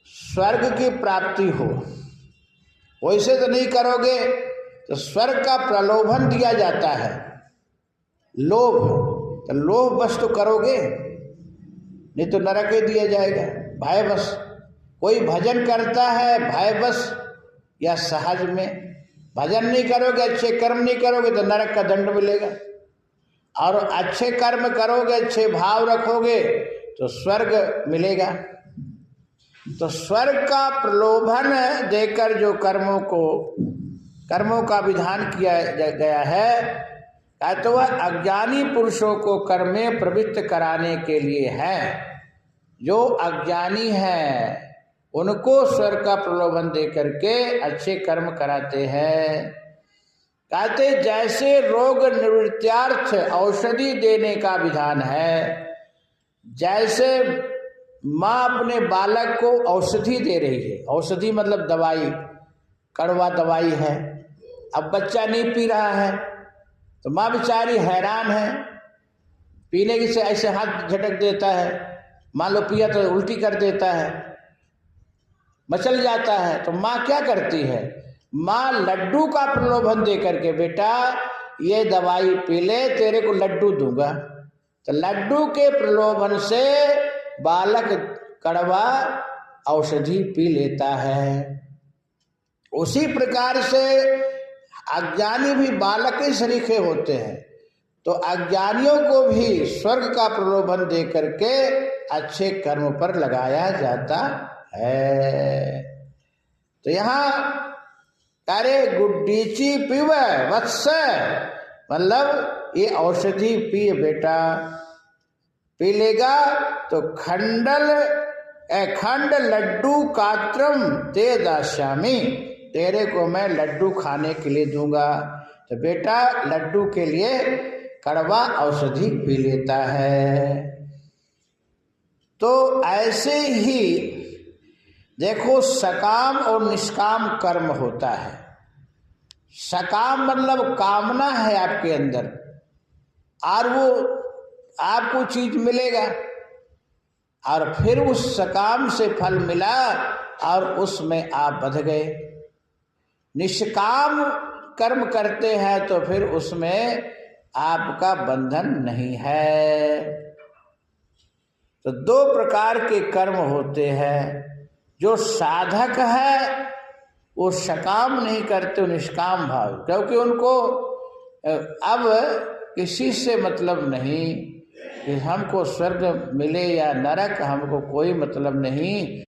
स्वर्ग की प्राप्ति हो। वैसे तो नहीं करोगे तो स्वर्ग का प्रलोभन दिया जाता है, लोभ, तो लोभ बस तो करोगे, नहीं तो नरक ही दिया जाएगा। भय बस, कोई भजन करता है भय बस या सहज में, भजन नहीं करोगे, अच्छे कर्म नहीं करोगे तो नरक का दंड मिलेगा, और अच्छे कर्म करोगे, अच्छे भाव रखोगे तो स्वर्ग मिलेगा। तो स्वर्ग का प्रलोभन देकर जो कर्मों का विधान किया गया है, तो वह अज्ञानी पुरुषों को कर्म में प्रवृत्त कराने के लिए है। जो अज्ञानी है उनको स्वर्ग का प्रलोभन दे करके अच्छे कर्म कराते हैं। कहते जैसे रोग निवृत्त्यार्थ औषधि देने का विधान है, जैसे माँ अपने बालक को औषधि दे रही है, औषधि मतलब दवाई, कड़वा दवाई है, अब बच्चा नहीं पी रहा है तो माँ बेचारी हैरान है, पीने की से ऐसे हाथ झटक देता है, मान लो पिया तो उल्टी कर देता है, मचल जाता है, तो माँ क्या करती है, माँ लड्डू का प्रलोभन दे करके बेटा ये दवाई पी ले, तेरे को लड्डू दूंगा, तो लड्डू के प्रलोभन से बालक कड़वा औषधि पी लेता है। उसी प्रकार से अज्ञानी भी बालक के सरीखे होते हैं, तो अज्ञानियों को भी स्वर्ग का प्रलोभन दे करके अच्छे कर्म पर लगाया जाता है। तो यहाँ अरे गुड्डीची पीव वत्स, मतलब ये औषधि पिए बेटा, पी लेगा तो खंड लड्डू कात्रम ते दास्यामि, तेरे को मैं लड्डू खाने के लिए दूंगा। तो बेटा लड्डू के लिए कड़वा औषधि पी लेता है। तो ऐसे ही देखो सकाम और निष्काम कर्म होता है। सकाम मतलब कामना है आपके अंदर और वो आपको चीज मिलेगा, और फिर उस सकाम से फल मिला और उसमें आप बंध गए। निष्काम कर्म करते हैं तो फिर उसमें आपका बंधन नहीं है। तो दो प्रकार के कर्म होते हैं, जो साधक है वो सकाम नहीं करते, निष्काम भाव, क्योंकि उनको अब किसी से मतलब नहीं कि हमको स्वर्ग मिले या नरक, हमको कोई मतलब नहीं।